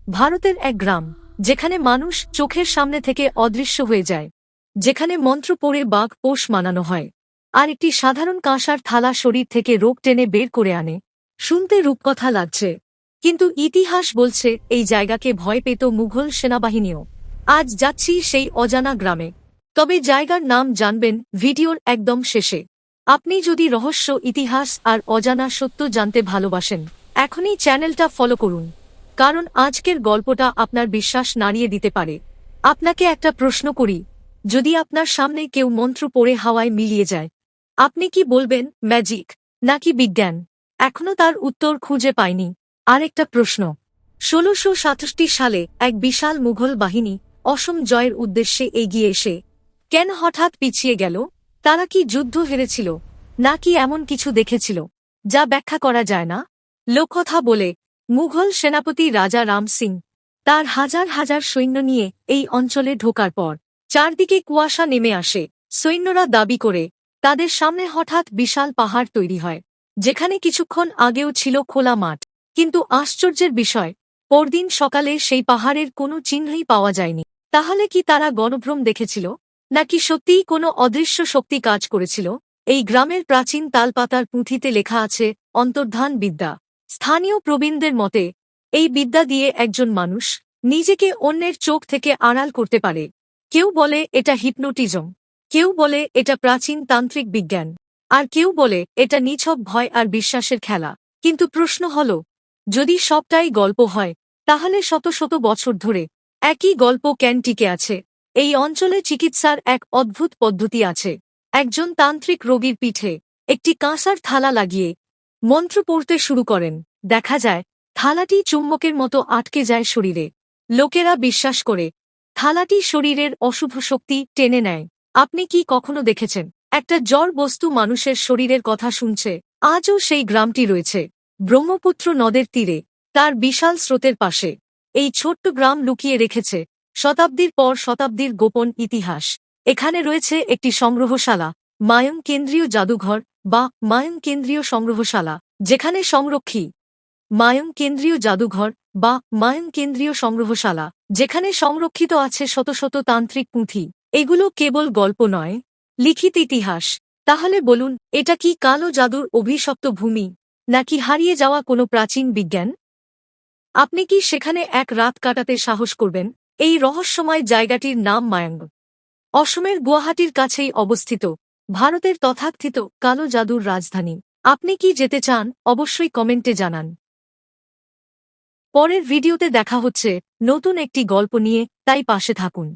ভারতের এক গ্রাম, যেখানে মানুষ চোখের সামনে থেকে অদৃশ্য হয়ে যায়, যেখানে মন্ত্র পড়ে বাঘ পোষ মানানো হয়, আর একটি সাধারণ কাঁসার থালা শরীর থেকে রোগ টেনে বের করে আনে। শুনতে রূপকথা লাগছে, কিন্তু ইতিহাস বলছে এই জায়গাকে ভয় পেত মুঘল সেনাবাহিনীও। আজ যাচ্ছি সেই অজানা গ্রামে, তবে জায়গার নাম জানবেন ভিডিওর একদম শেষে। আপনি যদি রহস্য, ইতিহাস আর অজানা সত্য জানতে ভালোবাসেন, এখনই চ্যানেলটা ফলো করুন, কারণ আজকের গল্পটা আপনার বিশ্বাস নাড়িয়ে দিতে পারে। আপনাকে একটা প্রশ্ন করি, যদি আপনার সামনে কেউ মন্ত্র পড়ে হাওয়ায় মিলিয়ে যায়, আপনি কি বলবেন ম্যাজিক নাকি বিজ্ঞান? এখনো তার উত্তর খুঁজে পাইনি। আরেকটা প্রশ্ন, ১৬৬৭ সালে এক বিশাল মুঘল বাহিনী অসম জয়ের উদ্দেশ্যে এগিয়ে এসে কেন হঠাৎ পিছিয়ে গেল? তারা কি যুদ্ধ হেরেছিল, নাকি এমন কিছু দেখেছিল যা ব্যাখ্যা করা যায় না? লোককথা বলে, মুঘল সেনাপতি রাজা রাম সিং তার হাজার হাজার সৈন্য নিয়ে এই অঞ্চলে ঢোকার পর চারদিকে কুয়াশা নেমে আসে। সৈন্যরা দাবি করে তাদের সামনে হঠাৎ বিশাল পাহাড় তৈরি হয়, যেখানে কিছুক্ষণ আগেও ছিল খোলা মাঠ। কিন্তু আশ্চর্যের বিষয়, পরদিন সকালে সেই পাহাড়ের কোনো চিহ্নই পাওয়া যায়নি। তাহলে কি তারা গণভ্রম দেখেছিল, নাকি সত্যিই কোনো অদৃশ্য শক্তি কাজ করেছিল? এই গ্রামের প্রাচীন তালপাতার পুঁথিতে লেখা আছে অন্তর্ধান বিদ্যা। স্থানীয় প্রবীণদের মতে, এই বিদ্যা দিয়ে একজন মানুষ নিজেকে অন্যের চোখ থেকে আড়াল করতে পারে। কেউ বলে এটা হিপনোটিজম, কেউ বলে এটা প্রাচীন তান্ত্রিক বিজ্ঞান, আর কেউ বলে এটা নিছক ভয় আর বিশ্বাসের খেলা। কিন্তু প্রশ্ন হল, যদি সবটাই গল্প হয়, তাহলে শত শত বছর ধরে একই গল্প কেন টিকে আছে? এই অঞ্চলে চিকিৎসার এক অদ্ভুত পদ্ধতি আছে। একজন তান্ত্রিক রোগীর পিঠে একটি কাঁসার থালা লাগিয়ে মন্ত্র পড়তে শুরু করেন। দেখা যায় থালাটি চুম্বকের মতো আটকে যায় শরীরে। লোকেরা বিশ্বাস করে থালাটি শরীরের অশুভ শক্তি টেনে নেয়। আপনি কি কখনো দেখেছেন একটা জড় বস্তু মানুষের শরীরের কথা শুনছে? আজও সেই গ্রামটি রয়েছে ব্রহ্মপুত্র নদের তীরে, তার বিশাল স্রোতের পাশে। এই ছোট্ট গ্রাম লুকিয়ে রেখেছে শতাব্দীর পর শতাব্দীর গোপন ইতিহাস। এখানে রয়েছে একটি সংগ্রহশালা, মায়ং কেন্দ্রীয় জাদুঘর বা মায়ং কেন্দ্রীয় সংগ্রহশালা, যেখানে মায়ং কেন্দ্রীয় জাদুঘর বা মায়ং কেন্দ্রীয় সংগ্রহশালা, যেখানে সংরক্ষিত আছে শত শত তান্ত্রিক পুঁথি। এগুলো কেবল গল্প নয়, লিখিত ইতিহাস। তাহলে বলুন, এটা কি কালো জাদুর অভিশপ্ত ভূমি, নাকি হারিয়ে যাওয়া কোনো প্রাচীন বিজ্ঞান? আপনি কি সেখানে এক রাত কাটাতে সাহস করবেন? এই রহস্যময় জায়গাটির নাম মায়াং, অসমের গুয়াহাটির কাছেই অবস্থিত, ভারতের তথাকথিত কালো জাদুর রাজধানী। আপনি কি যেতে চান? অবশ্যই কমেন্টে জানান। পরের ভিডিওতে দেখা হচ্ছে নতুন একটি গল্প নিয়ে, তাই পাশে থাকুন।